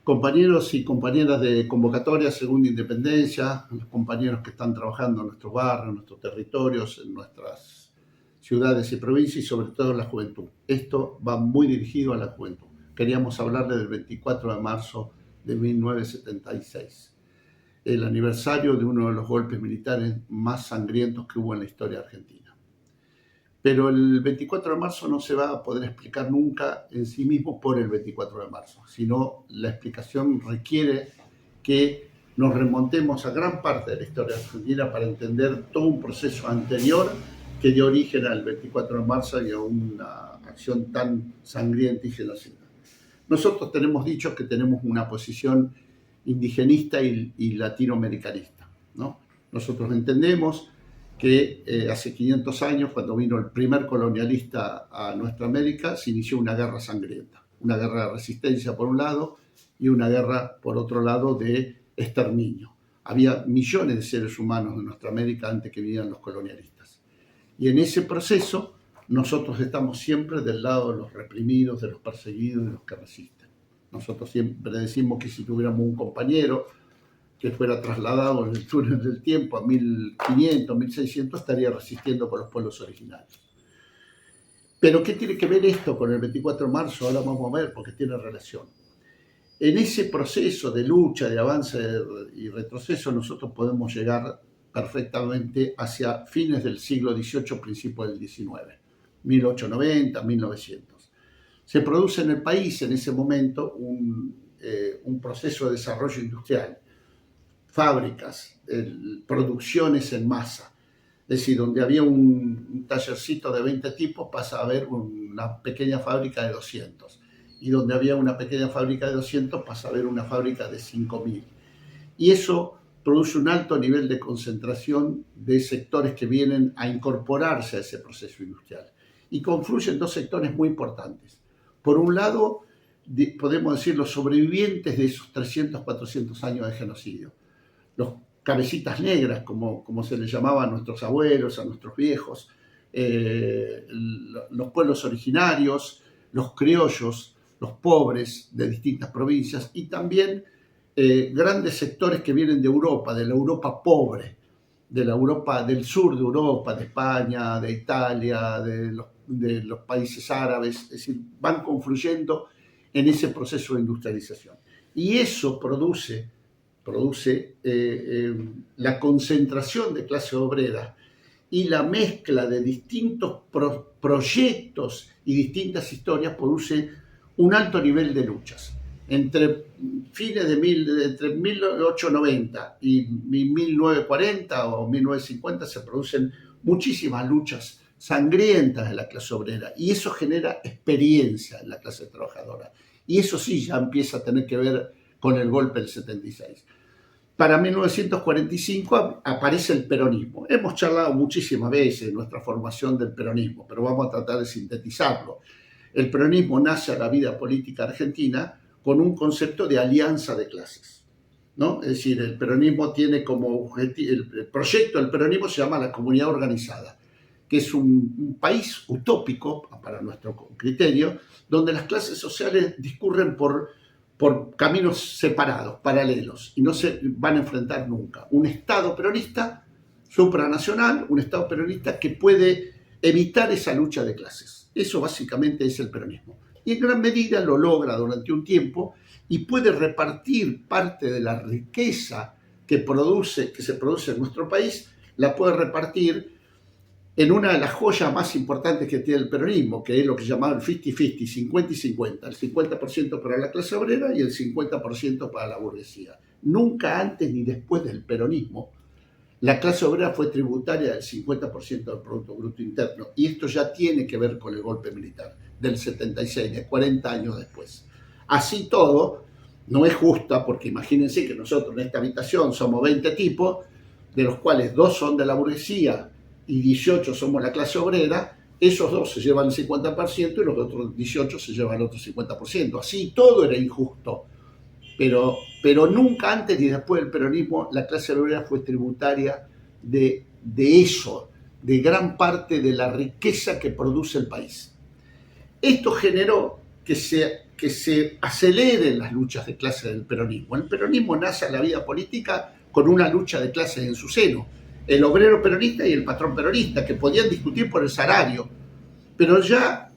Compañeros y compañeras de Convocatoria Segunda Independencia, los compañeros que están trabajando en nuestros barrios, en nuestros territorios, en nuestras ciudades y provincias y sobre todo en la juventud. Esto va muy dirigido a la juventud. Queríamos hablarle del 24 de marzo de 1976, el aniversario de uno de los golpes militares más sangrientos que hubo en la historia argentina. Pero el 24 de marzo no se va a poder explicar nunca en sí mismo por el 24 de marzo, sino la explicación requiere que nos remontemos a gran parte de la historia argentina para entender todo un proceso anterior que dio origen al 24 de marzo y a una acción tan sangrienta y genocida. Nosotros tenemos dicho que tenemos una posición indigenista y latinoamericanista, ¿no? Nosotros entendemos que hace 500 años, cuando vino el primer colonialista a nuestra América, se inició una guerra sangrienta, una guerra de resistencia por un lado y una guerra, por otro lado, de exterminio. Había millones de seres humanos en nuestra América antes que vinieran los colonialistas. Y en ese proceso nosotros estamos siempre del lado de los reprimidos, de los perseguidos, de los que resisten. Nosotros siempre decimos que si tuviéramos un compañero que fuera trasladado en el túnel del tiempo a 1500, 1600, estaría resistiendo con los pueblos originarios. Pero ¿qué tiene que ver esto con el 24 de marzo? Ahora vamos a ver, porque tiene relación. En ese proceso de lucha, de avance y retroceso, nosotros podemos llegar perfectamente hacia fines del siglo XVIII, principios del XIX, 1890, 1900. Se produce en el país en ese momento un proceso de desarrollo industrial, fábricas, producciones en masa. Es decir, donde había un tallercito de 20 tipos pasa a haber una pequeña fábrica de 200. Y donde había una pequeña fábrica de 200 pasa a haber una fábrica de 5.000. Y eso produce un alto nivel de concentración de sectores que vienen a incorporarse a ese proceso industrial. Y confluyen dos sectores muy importantes. Por un lado, podemos decir los sobrevivientes de esos 300, 400 años de genocidio. Los cabecitas negras, como se les llamaba a nuestros abuelos, a nuestros viejos, los pueblos originarios, los criollos, los pobres de distintas provincias y también grandes sectores que vienen de Europa, de la Europa pobre, de la Europa del sur de Europa, de España, de Italia, de los países árabes, es decir, van confluyendo en ese proceso de industrialización. Y eso produce la concentración de clase obrera y la mezcla de distintos proyectos y distintas historias produce un alto nivel de luchas. Entre 1890 y 1940 o 1950 se producen muchísimas luchas sangrientas de la clase obrera y eso genera experiencia en la clase trabajadora. Y eso sí ya empieza a tener que ver con el golpe del 76. Para 1945 aparece el peronismo. Hemos charlado muchísimas veces en nuestra formación del peronismo, pero vamos a tratar de sintetizarlo. El peronismo nace a la vida política argentina con un concepto de alianza de clases, ¿no? Es decir, el peronismo tiene como objetivo, el proyecto del peronismo se llama la comunidad organizada, que es un país utópico, para nuestro criterio, donde las clases sociales discurren por caminos separados, paralelos, y no se van a enfrentar nunca. Un Estado peronista supranacional, un Estado peronista que puede evitar esa lucha de clases. Eso básicamente es el peronismo. Y en gran medida lo logra durante un tiempo y puede repartir parte de la riqueza que se produce en nuestro país, la puede repartir en una de las joyas más importantes que tiene el peronismo, que es lo que se llamaba el 50-50, 50 y 50, el 50% para la clase obrera y el 50% para la burguesía. Nunca antes ni después del peronismo, la clase obrera fue tributaria del 50% del Producto Bruto Interno, y esto ya tiene que ver con el golpe militar del 76, de 40 años después. Así todo, no es justa, porque imagínense que nosotros en esta habitación somos 20 tipos, de los cuales 2 son de la burguesía, y 18 somos la clase obrera, esos 2 se llevan el 50% y los otros 18 se llevan el otro 50%. Así todo era injusto, pero nunca antes ni después del peronismo la clase obrera fue tributaria de eso, de gran parte de la riqueza que produce el país. Esto generó que se que se aceleren las luchas de clase del peronismo. El peronismo nace a la vida política con una lucha de clases en su seno. El obrero peronista y el patrón peronista, que podían discutir por el salario, pero ya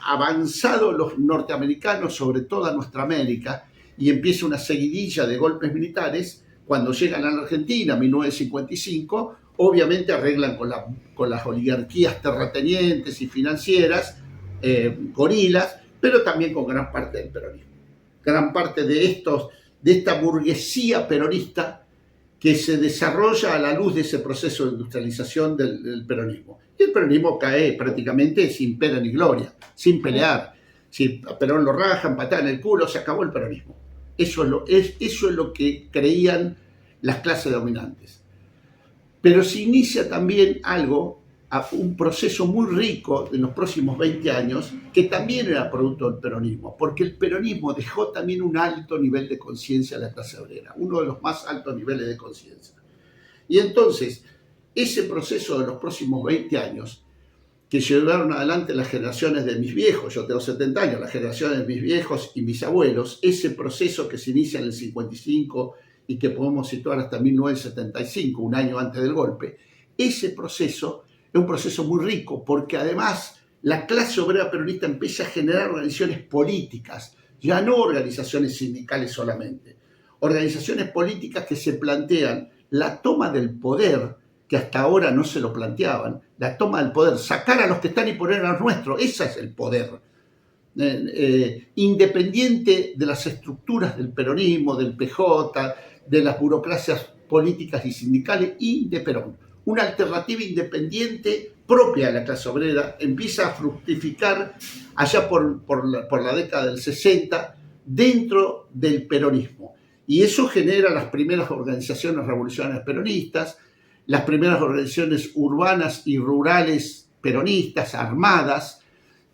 avanzado los norteamericanos sobre toda nuestra América y empieza una seguidilla de golpes militares, cuando llegan a la Argentina en 1955, obviamente arreglan con las oligarquías terratenientes y financieras, gorilas, pero también con gran parte del peronismo. Gran parte de esta burguesía peronista que se desarrolla a la luz de ese proceso de industrialización del peronismo. Y el peronismo cae prácticamente sin pena ni gloria, sin pelear. Si a Perón lo rajan, patean el culo, se acabó el peronismo. Eso es lo que creían las clases dominantes. Pero se inicia también un proceso muy rico en los próximos 20 años, que también era producto del peronismo, porque el peronismo dejó también un alto nivel de conciencia a la clase obrera, uno de los más altos niveles de conciencia. Y entonces, ese proceso de los próximos 20 años, que llevaron adelante las generaciones de mis viejos, yo tengo 70 años, las generaciones de mis viejos y mis abuelos, ese proceso que se inicia en el 55 y que podemos situar hasta 1975, un año antes del golpe, ese proceso es un proceso muy rico, porque además la clase obrera peronista empieza a generar organizaciones políticas, ya no organizaciones sindicales solamente, organizaciones políticas que se plantean la toma del poder, que hasta ahora no se lo planteaban, la toma del poder, sacar a los que están y poner a los nuestros, ese es el poder. Independiente de las estructuras del peronismo, del PJ, de las burocracias políticas y sindicales y de Perón. Una alternativa independiente propia de la clase obrera empieza a fructificar allá por la década del 60 dentro del peronismo. Y eso genera las primeras organizaciones revolucionarias peronistas, las primeras organizaciones urbanas y rurales peronistas, armadas,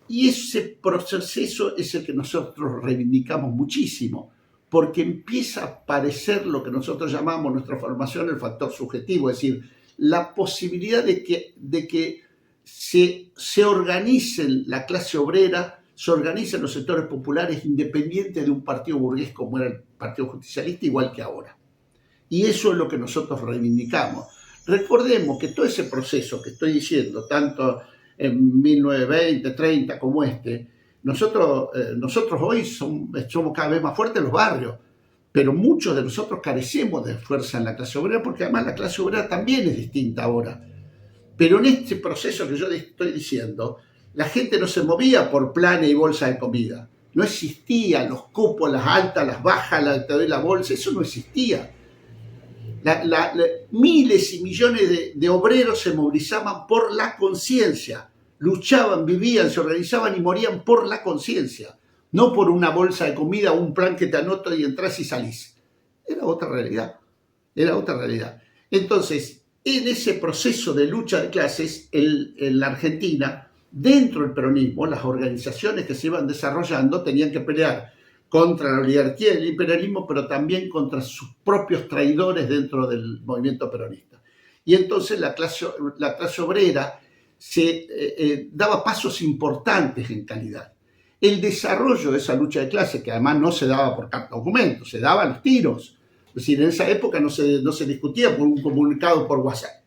y ese proceso es el que nosotros reivindicamos muchísimo, porque empieza a aparecer lo que nosotros llamamos nuestra formación el factor subjetivo, es decir, la posibilidad de que se organice la clase obrera, se organicen los sectores populares independientes de un partido burgués como era el Partido Justicialista, igual que ahora. Y eso es lo que nosotros reivindicamos. Recordemos que todo ese proceso que estoy diciendo, tanto en 1920, 30 como nosotros hoy somos cada vez más fuertes en los barrios, pero muchos de nosotros carecemos de fuerza en la clase obrera, porque además la clase obrera también es distinta ahora. Pero en este proceso que yo estoy diciendo, la gente no se movía por planes y bolsas de comida. No existían los cupos, las altas, las bajas, te doy la bolsa, eso no existía. Miles y millones de obreros se movilizaban por la conciencia, luchaban, vivían, se organizaban y morían por la conciencia, no por una bolsa de comida o un plan que te anoto y entras y salís. Era otra realidad, era otra realidad. Entonces, en ese proceso de lucha de clases, en la Argentina, dentro del peronismo, las organizaciones que se iban desarrollando tenían que pelear contra la oligarquía y el imperialismo, pero también contra sus propios traidores dentro del movimiento peronista. Y entonces la clase obrera daba pasos importantes en calidad. El desarrollo de esa lucha de clases, que además no se daba por documento, se daba a los tiros. Es decir, en esa época no se discutía por un comunicado por WhatsApp.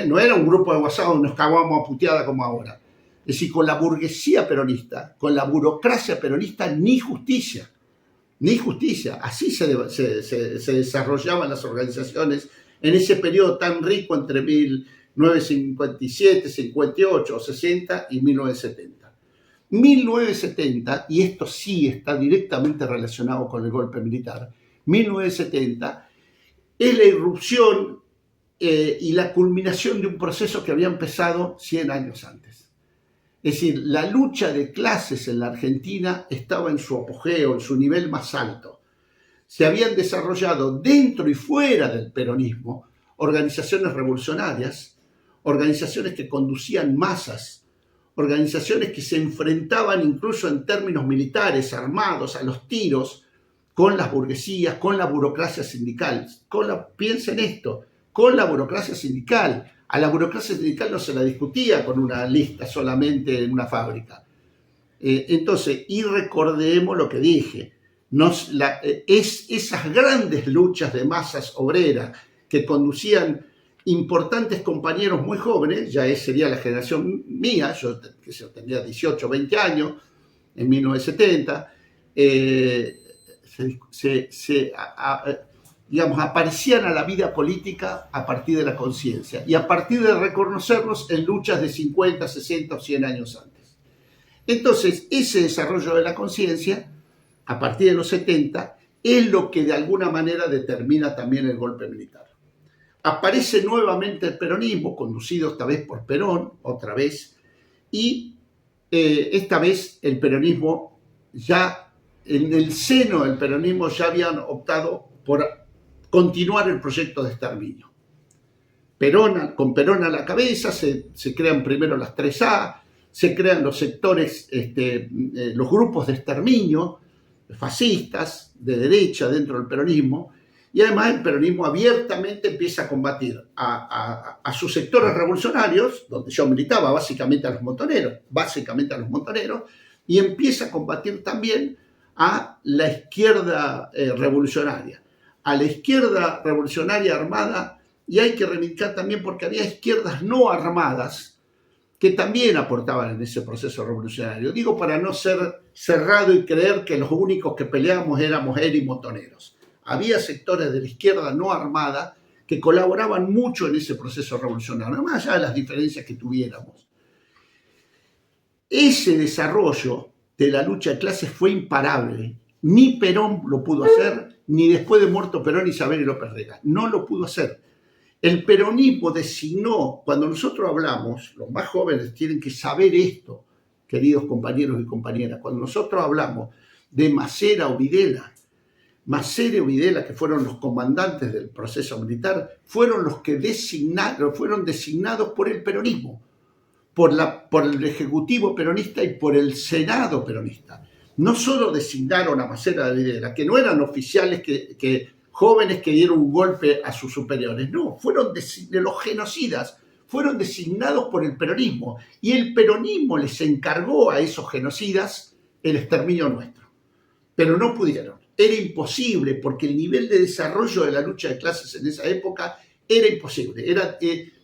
No era un grupo de WhatsApp donde nos cagábamos a puteada como ahora. Es decir, con la burguesía peronista, con la burocracia peronista, ni justicia. Ni justicia. Así se desarrollaban las organizaciones en ese periodo tan rico entre 1957, 58, 60 y 1970. 1970, y esto sí está directamente relacionado con el golpe militar, 1970 es la irrupción y la culminación de un proceso que había empezado 100 años antes. Es decir, la lucha de clases en la Argentina estaba en su apogeo, en su nivel más alto. Se habían desarrollado dentro y fuera del peronismo organizaciones revolucionarias, organizaciones que conducían masas, organizaciones que se enfrentaban incluso en términos militares, armados, a los tiros, con las burguesías, con la burocracia sindical. Piensen esto, con la burocracia sindical. A la burocracia sindical no se la discutía con una lista solamente en una fábrica. Entonces, y recordemos lo que dije, esas grandes luchas de masas obreras que conducían importantes compañeros muy jóvenes, ya sería la generación mía, yo tenía 18, 20 años, en 1970, digamos, aparecían a la vida política a partir de la conciencia y a partir de reconocerlos en luchas de 50, 60 o 100 años antes. Entonces, ese desarrollo de la conciencia, a partir de los 70, es lo que de alguna manera determina también el golpe militar. Aparece nuevamente el peronismo, conducido esta vez por Perón, otra vez, y esta vez el peronismo ya, en el seno del peronismo ya habían optado por continuar el proyecto de exterminio. Con Perón a la cabeza se crean primero las 3A, se crean los sectores, los grupos de exterminio, fascistas, de derecha dentro del peronismo, y además el peronismo abiertamente empieza a combatir a sus sectores revolucionarios, donde yo militaba básicamente a los montoneros, y empieza a combatir también a la izquierda revolucionaria, a la izquierda revolucionaria armada, y hay que reivindicar también porque había izquierdas no armadas que también aportaban en ese proceso revolucionario. Digo, para no ser cerrado y creer que los únicos que peleábamos éramos él y montoneros. Había sectores de la izquierda no armada que colaboraban mucho en ese proceso revolucionario, más allá de las diferencias que tuviéramos. Ese desarrollo de la lucha de clases fue imparable. Ni Perón lo pudo hacer, ni después de muerto Perón Isabel y López Rega. No lo pudo hacer. El peronismo designó, cuando nosotros hablamos, los más jóvenes tienen que saber esto, queridos compañeros y compañeras, cuando nosotros hablamos de Macera o Videla, que fueron los comandantes del proceso militar, fueron los que fueron designados por el peronismo, por el Ejecutivo peronista y por el Senado peronista. No solo designaron a Macera de Videla, que no eran oficiales jóvenes que dieron un golpe a sus superiores, no, los genocidas fueron designados por el peronismo y el peronismo les encargó a esos genocidas el exterminio nuestro, pero no pudieron. Era imposible porque el nivel de desarrollo de la lucha de clases en esa época era imposible,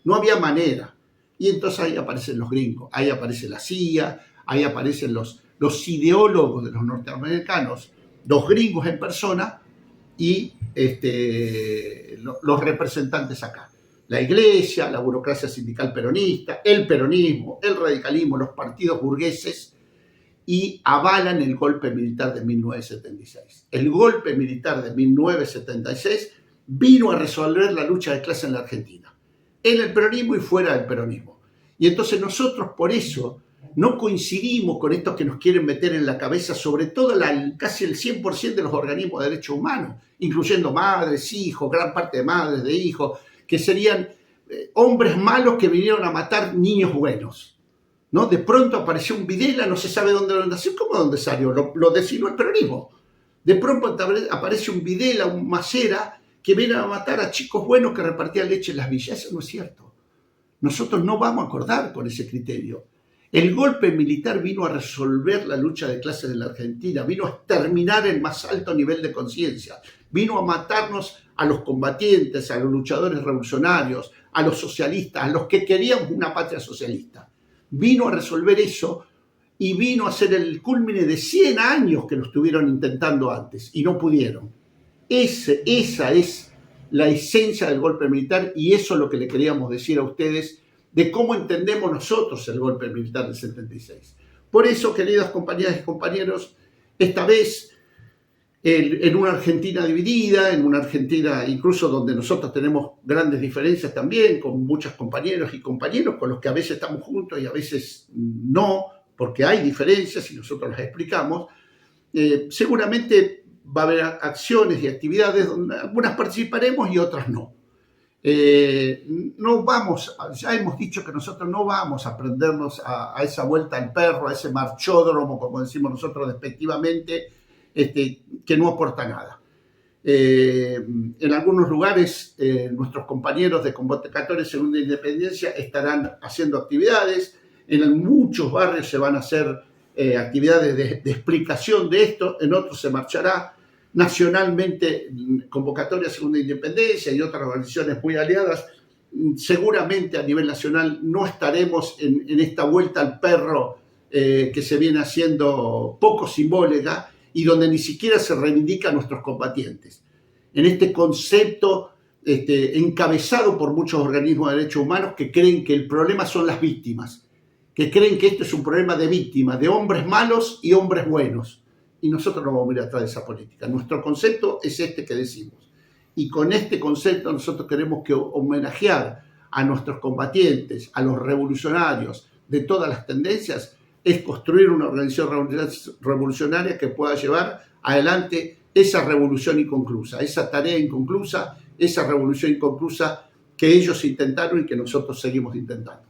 no había manera. Y entonces ahí aparecen los gringos, ahí aparece la CIA, ahí aparecen los ideólogos de los norteamericanos, los gringos en persona y los representantes acá. La iglesia, la burocracia sindical peronista, el peronismo, el radicalismo, los partidos burgueses, y avalan el golpe militar de 1976. El golpe militar de 1976 vino a resolver la lucha de clase en la Argentina, en el peronismo y fuera del peronismo. Y entonces nosotros por eso no coincidimos con estos que nos quieren meter en la cabeza, sobre todo casi el 100% de los organismos de derechos humanos, incluyendo madres, hijos, gran parte de madres, de hijos, que serían hombres malos que vinieron a matar niños buenos. ¿No? De pronto apareció un Videla, no se sabe dónde nació, ¿cómo dónde salió? Lo designó el peronismo. De pronto aparece un Videla, un Macera, que viene a matar a chicos buenos que repartían leche en las villas. Eso no es cierto. Nosotros no vamos a acordar con ese criterio. El golpe militar vino a resolver la lucha de clases en la Argentina, vino a exterminar el más alto nivel de conciencia, vino a matarnos a los combatientes, a los luchadores revolucionarios, a los socialistas, a los que queríamos una patria socialista. Vino a resolver eso y vino a ser el cúlmine de 100 años que lo estuvieron intentando antes y no pudieron. Esa es la esencia del golpe militar y eso es lo que le queríamos decir a ustedes de cómo entendemos nosotros el golpe militar del 76. Por eso, queridas compañeras y compañeros, esta vez en una Argentina dividida, en una Argentina incluso donde nosotros tenemos grandes diferencias también, con muchos compañeros y compañeros con los que a veces estamos juntos y a veces no, porque hay diferencias y nosotros las explicamos, seguramente va a haber acciones y actividades donde algunas participaremos y otras no. Ya hemos dicho que nosotros no vamos a prendernos a esa vuelta al perro, a ese marchódromo, como decimos nosotros despectivamente, que no aporta nada. En algunos lugares nuestros compañeros de convocatorias de segunda independencia estarán haciendo actividades, en muchos barrios se van a hacer actividades de explicación de esto, en otros se marchará. Nacionalmente, Convocatoria Segunda Independencia y otras organizaciones muy aliadas, seguramente a nivel nacional no estaremos en esta vuelta al perro que se viene haciendo poco simbólica y donde ni siquiera se reivindica a nuestros combatientes. En este concepto encabezado por muchos organismos de derechos humanos que creen que el problema son las víctimas, que creen que esto es un problema de víctimas, de hombres malos y hombres buenos. Y nosotros no vamos a ir atrás de esa política. Nuestro concepto es este que decimos. Y con este concepto nosotros queremos que homenajear a nuestros combatientes, a los revolucionarios de todas las tendencias, es construir una organización revolucionaria que pueda llevar adelante esa revolución inconclusa, esa tarea inconclusa, esa revolución inconclusa que ellos intentaron y que nosotros seguimos intentando.